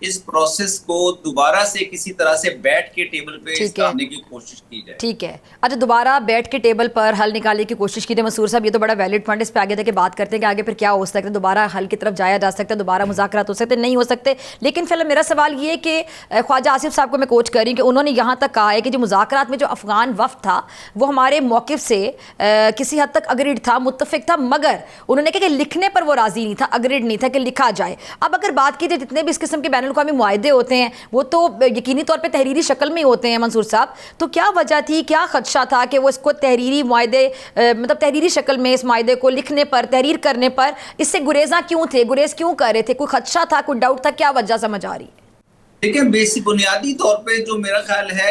اس پروسیس کو دوبارہ سے کسی طرح سے بیٹھ کے ٹیبل پہ لانے کی کوشش کی جائے. ٹھیک ہے. اچھا, دوبارہ بیٹھ کے ٹیبل پر حل نکالنے کی کوشش کی جائے. منصور صاحب, یہ تو بڑا ویلڈ پوائنٹ, اس پہ آگے تک کہ بات کرتے ہیں کہ آگے پھر کیا ہو سکتا ہے, دوبارہ حل کی طرف جایا جا سکتا ہے, دوبارہ مذاکرات ہو سکتے نہیں ہو سکتے. لیکن فی الحال میرا سوال یہ کہ خواجہ آصف صاحب کو میں کوچ کر رہی ہوں کہ انہوں نے یہاں تک کہا ہے کہ جو مذاکرات میں جو افغان وفد تھا وہ ہمارے موقف سے کسی حد تک اگریڈ تھا, متفق تھا, مگر انہوں نے کہا کہ لکھنے پر وہ راضی نہیں تھا, اگریڈ نہیں تھا کہ لکھا جائے. اب اگر بات کی جائے جتنے بھی اس قسم کے بین الاقوامی معاہدے ہوتے ہیں وہ تو یقینی طور پہ تحریری شکل میں ہی ہوتے ہیں. منصور صاحب, تو کیا وجہ تھی, کیا خدشہ تھا کہ وہ اس کو تحریری معاہدے مطلب تحریری شکل میں اس معاہدے کو لکھنے پر, تحریر کرنے پر اس سے گریزاں کیوں تھے, گریز کیوں کر رہے تھے؟ کوئی خدشہ تھا, کوئی ڈاؤٹ تھا, کیا وجہ سمجھ آ رہی ہے؟ دیکھیں, بیسک بنیادی طور پہ جو میرا خیال ہے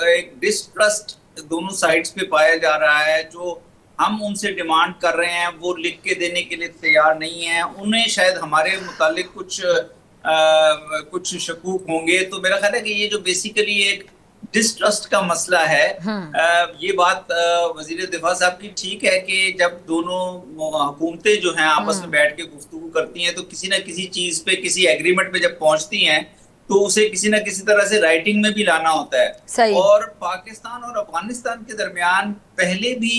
ایک ڈسٹرسٹ دونوں سائڈز پہ پایا جا رہا ہے. جو ہم ان سے ڈیمانڈ کر رہے ہیں وہ لکھ کے دینے کے لیے تیار نہیں ہیں, انہیں شاید ہمارے متعلق کچھ شکوک ہوں گے. تو میرا خیال ہے کہ یہ جو بیسیکلی ایک ڈسٹرسٹ کا مسئلہ ہے, یہ بات وزیر دفاع صاحب کی ٹھیک ہے کہ جب دونوں حکومتیں جو ہیں آپس میں بیٹھ کے گفتگو کرتی ہیں تو کسی نہ کسی چیز پہ, کسی ایگریمنٹ پہ جب پہنچتی ہیں تو اسے کسی نہ کسی طرح سے رائٹنگ میں بھی لانا ہوتا ہے. اور پاکستان اور افغانستان کے درمیان پہلے بھی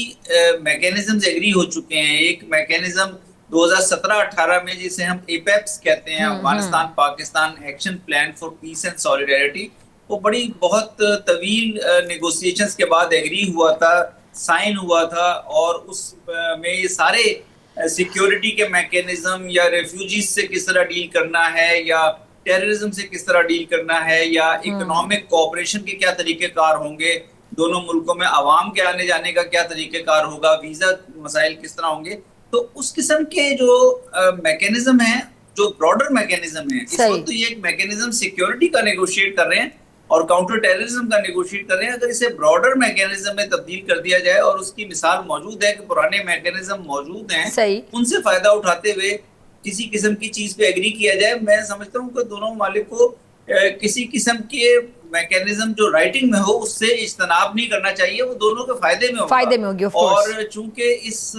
میکینزمز ایگری ہو چکے ہیں. ایک میکینزم 2017-18 میں جسے ہم ایپیپس کہتے ہیں, Afghanistan Pakistan action plan for piece and solidarity, وہ بڑی بہت طویل نیگوسیشنز کے بعد ایگری ہوا تھا, سائن ہوا تھا, اور اس میں یہ سارے سیکیورٹی کے میکینزم یا ریفیوجیز سے کس طرح ڈیل کرنا ہے, یا ٹیررزم سے کس طرح ڈیل کرنا ہے, یا اکنامک کوآپریشن کے کیا طریقہ کار ہوں گے دونوں ملکوں میں, عوام کے آنے جانے کا کیا طریقہ کار ہوگا, ویزا مسائل کس طرح ہوں گے. تو اس قسم کے جو میکینزم ہیں, جو براڈر میکینزم ہیں, اس وقت تو یہ ایک میکینزم سیکیورٹی کا نیگوشیٹ کر رہے ہیں اور کاؤنٹر ٹیررزم کا نیگوشیٹ کر رہے ہیں. اگر اسے براڈر میکینزم میں تبدیل کر دیا جائے, اور اس کی مثال موجود ہے کہ پرانے میکینزم موجود ہیں, ان سے فائدہ اٹھاتے ہوئے کسی قسم کی چیز پہ ایگری کیا جائے, میں سمجھتا ہوں کہ دونوں ممالک کو کسی قسم کے میکینزم جو رائٹنگ میں ہو اس سے اجتناب نہیں کرنا چاہیے, وہ دونوں کے فائدے میں ہوگی. اور چونکہ اس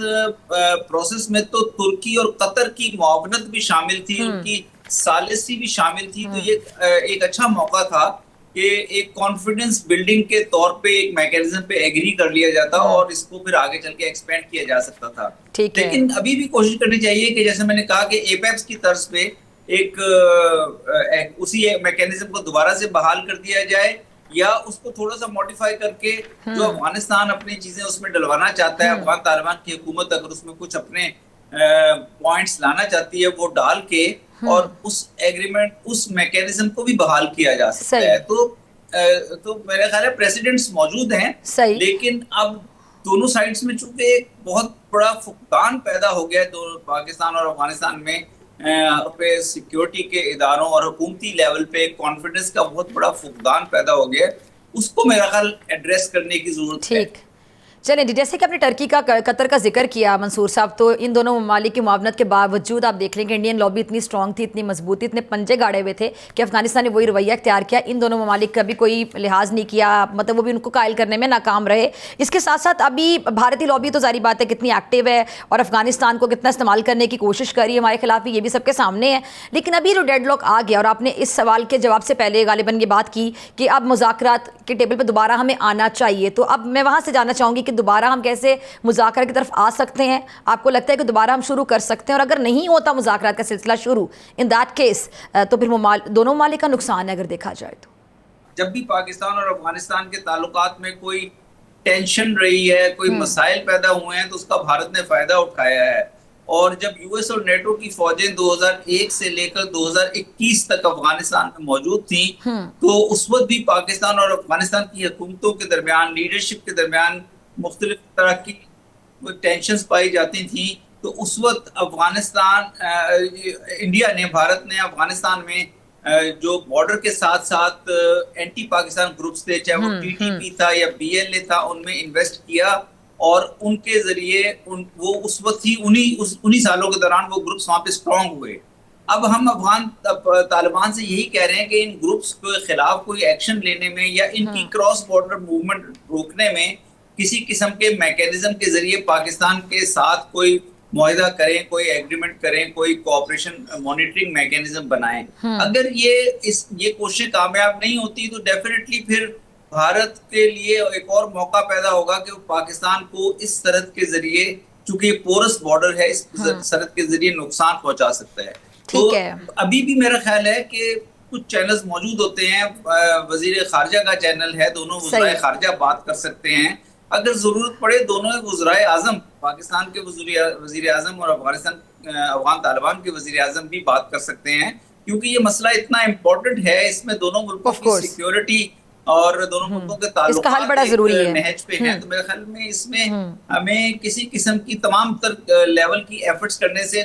پروسیس میں تو ترکی اور قطر کی معاونت بھی شامل تھی, ان کی ثالثی بھی شامل تھی, تو یہ ایک اچھا موقع تھا کہ ایک کانفیڈنس بلڈنگ کے طور پہ ایک میکینزم پہ ایگری کر لیا جاتا اور اس کو پھر آگے چل کے ایکسپینڈ کیا جا سکتا تھا. لیکن ابھی بھی کوشش کرنی چاہیے کہ جیسے میں نے کہا کہ ایپیپس کی طرز پہ ایک اسی میکینزم کو دوبارہ سے بحال کر دیا جائے, یا اس کو تھوڑا سا موڈیفائی کر کے جو افغانستان اپنی چیزیں اس میں ڈلوانا چاہتا ہے, افغان طالبان کی حکومت اگر اس میں کچھ اپنے پوائنٹس لانا چاہتی ہے وہ ڈال کے, اور اس ایگریمنٹ اس میکینزم کو بھی بحال کیا جا سکتا ہے. تو میرا خیال ہے پریسیڈنٹس موجود ہیں, لیکن اب دونوں سائڈز میں چونکہ ایک بہت بڑا فقدان پیدا ہو گیا ہے پاکستان اور افغانستان میں, پہ سیکیورٹی کے اداروں اور حکومتی لیول پہ کانفیڈنس کا بہت بڑا فقدان پیدا ہو گیا ہے, اس کو میرا خیال ایڈریس کرنے کی ضرورت ہے. چلیں جی, جیسے کہ آپ نے ٹرکی کا, قطر کا ذکر کیا منصور صاحب, تو ان دونوں ممالک کی معاونت کے باوجود آپ دیکھ لیں کہ انڈین لابی اتنی اسٹرانگ تھی, اتنی مضبوطی, اتنے پنجے گاڑے ہوئے تھے کہ افغانستان نے وہی رویہ اختیار کیا, ان دونوں ممالک کا بھی کوئی لحاظ نہیں کیا, مطلب وہ بھی ان کو قائل کرنے میں ناکام رہے. اس کے ساتھ ساتھ ابھی بھارتی لابی تو ظاہری بات ہے کتنی ایکٹیو ہے اور افغانستان کو کتنا استعمال کرنے کی کوشش کری ہے ہمارے خلاف, یہ بھی سب کے سامنے ہے. لیکن ابھی جو ڈیڈ لاک آ گیا, اور آپ نے اس سوال کے جواب سے پہلے غالباً یہ بات کی کہ اب مذاکرات کے ٹیبل پہ دوبارہ ہمیں آنا چاہیے, تو اب میں وہاں سے جاننا چاہوں گی کہ دوبارہ ہم کیسے مذاکرہ کی طرف آ سکتے ہیں؟ آپ کو لگتا ہے کہ دوبارہ ہم شروع کر سکتے ہیں؟ اور اگر نہیں ہوتا مذاکرات کا سلسلہ شروع, ان دیٹ کیس تو پھر دونوں ممالک کا نقصان ہے اگر دیکھا جائے تو. جب بھی پاکستان اور افغانستان کے تعلقات میں کوئی ٹینشن رہی ہے, کوئی مسائل پیدا ہوئے ہیں, تو اس کا بھارت نے فائدہ اٹھایا ہے. اور جب یو ایس اور نیٹو کی فوجیں 2001 سے لے کر 2021 تک افغانستان میں موجود تھیں, تو اس وقت بھی پاکستان اور افغانستان کی حکومتوں کے درمیان, لیڈرشپ کے درمیان مختلف طرح کی ٹینشنز پائی جاتی تھیں. تو اس وقت افغانستان, انڈیا نے, بھارت نے افغانستان میں جو بارڈر کے ساتھ ساتھ اینٹی پاکستان گروپس تھے, چاہے وہ ٹی ٹی پی تھا یا بی ایل اے تھا, ان میں انویسٹ کیا, اور ان کے ذریعے وہ اس وقت ہی انہی سالوں کے دوران وہ گروپس وہاں پہ اسٹرانگ ہوئے. اب ہم افغان طالبان سے یہی کہہ رہے ہیں کہ ان گروپس کے خلاف کوئی ایکشن لینے میں یا ان کی کراس بارڈر موومنٹ روکنے میں کسی قسم کے میکینزم کے ذریعے پاکستان کے ساتھ کوئی معاہدہ کریں, کوئی ایگریمنٹ کریں, کوئی کوآپریشن مانیٹرنگ میکینزم بنائیں. اگر یہ کوششیں کامیاب نہیں ہوتی تو ڈیفینیٹلی پھر بھارت کے لیے ایک اور موقع پیدا ہوگا کہ وہ پاکستان کو اس سرحد کے ذریعے, چونکہ یہ پورس بارڈر ہے, اس سرحد کے ذریعے نقصان پہنچا سکتا ہے. تو ابھی بھی میرا خیال ہے کہ کچھ چینلز موجود ہوتے ہیں, وزیر خارجہ کا چینل ہے, دونوں وزرائے خارجہ بات کر سکتے ہیں. اگر ضرورت پڑے دونوں وزرائے اعظم, پاکستان کے وزیر اعظم اور افغان طالبان کے وزیر اعظم بھی بات کر سکتے ہیں, کیونکہ یہ مسئلہ اتنا امپورٹنٹ ہے, اس میں دونوں ملکوں کی سیکیورٹی اور دونوں ملکوں کے تعلقات نہج پہ ہیں. تو میرے خیال میں اس میں ہمیں کسی قسم کی تمام تر لیول کی ایفرٹس کرنے سے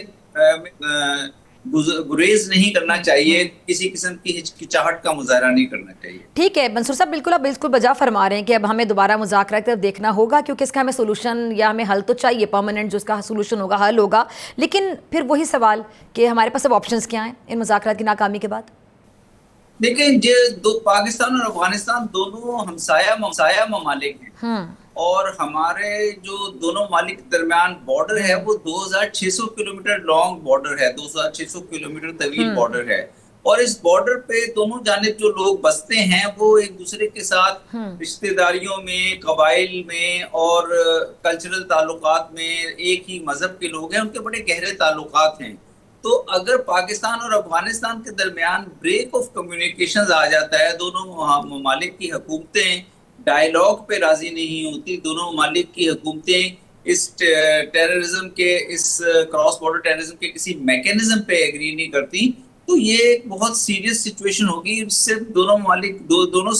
گریز نہیں کرنا چاہیے, کسی قسم کی ہچکچاہٹ کا مظاہرہ نہیں کرنا چاہیے. ٹھیک ہے منصور صاحب, بالکل آپ بالکل بجا فرما رہے ہیں کہ اب ہمیں دوبارہ مذاکرات کی طرف دیکھنا ہوگا, کیونکہ اس کا ہمیں سولوشن یا ہمیں حل تو چاہیے پرماننٹ, جو اس کا سولوشن ہوگا حل ہوگا, لیکن پھر وہی سوال کہ ہمارے پاس اب آپشنز کیا ہیں ان مذاکرات کی ناکامی کے بعد؟ دیکھیں, پاکستان اور افغانستان دونوں ہمسایہ ممالک ہیں, اور ہمارے جو دونوں ممالک کے درمیان بارڈر ہے وہ 2600 کلومیٹر لانگ بارڈر ہے, 2600 کلومیٹر طویل بارڈر ہے. اور اس بارڈر پہ دونوں جانب جو لوگ بستے ہیں وہ ایک دوسرے کے ساتھ رشتہ داریوں میں, قبائل میں اور کلچرل تعلقات میں ایک ہی مذہب کے لوگ ہیں, ان کے بڑے گہرے تعلقات ہیں. تو اگر پاکستان اور افغانستان کے درمیان بریک آف کمیونیکیشنز آ جاتا ہے, دونوں ممالک کی حکومتیں ڈائیلاگ پہ راضی نہیں ہوتی, دونوں ممالک کی حکومتیں اس ٹیررزم کے, اس کراس بارڈر ٹیررزم کے کسی میکینزم پہ ایگری نہیں کرتی, تو یہ ایک بہت سیریس سچویشن ہوگی. اس سے دونوں ممالک دونوں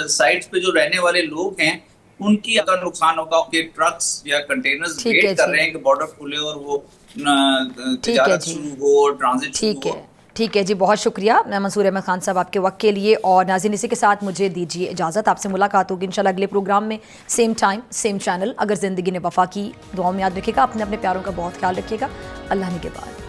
سائٹس پہ جو رہنے والے لوگ ہیں ان کی اگر نقصان ہوگا, کہ ٹرکس یا کنٹینرز ویٹ کر رہے ہیں کہ بارڈر کھلے اور وہ تجارت شروع ہو, ٹرانزٹ شروع ہو. ٹھیک ہے جی, بہت شکریہ منصور احمد خان صاحب آپ کے وقت کے لیے. اور ناظرین اسی کے ساتھ مجھے دیجیے اجازت, آپ سے ملاقات ہوگی انشاءاللہ اگلے پروگرام میں, سیم ٹائم سیم چینل. اگر زندگی نے وفا کی, دعاؤں میں یاد رکھیے گا, اپنے پیاروں کا بہت خیال رکھیے گا. اللہ نگہبان.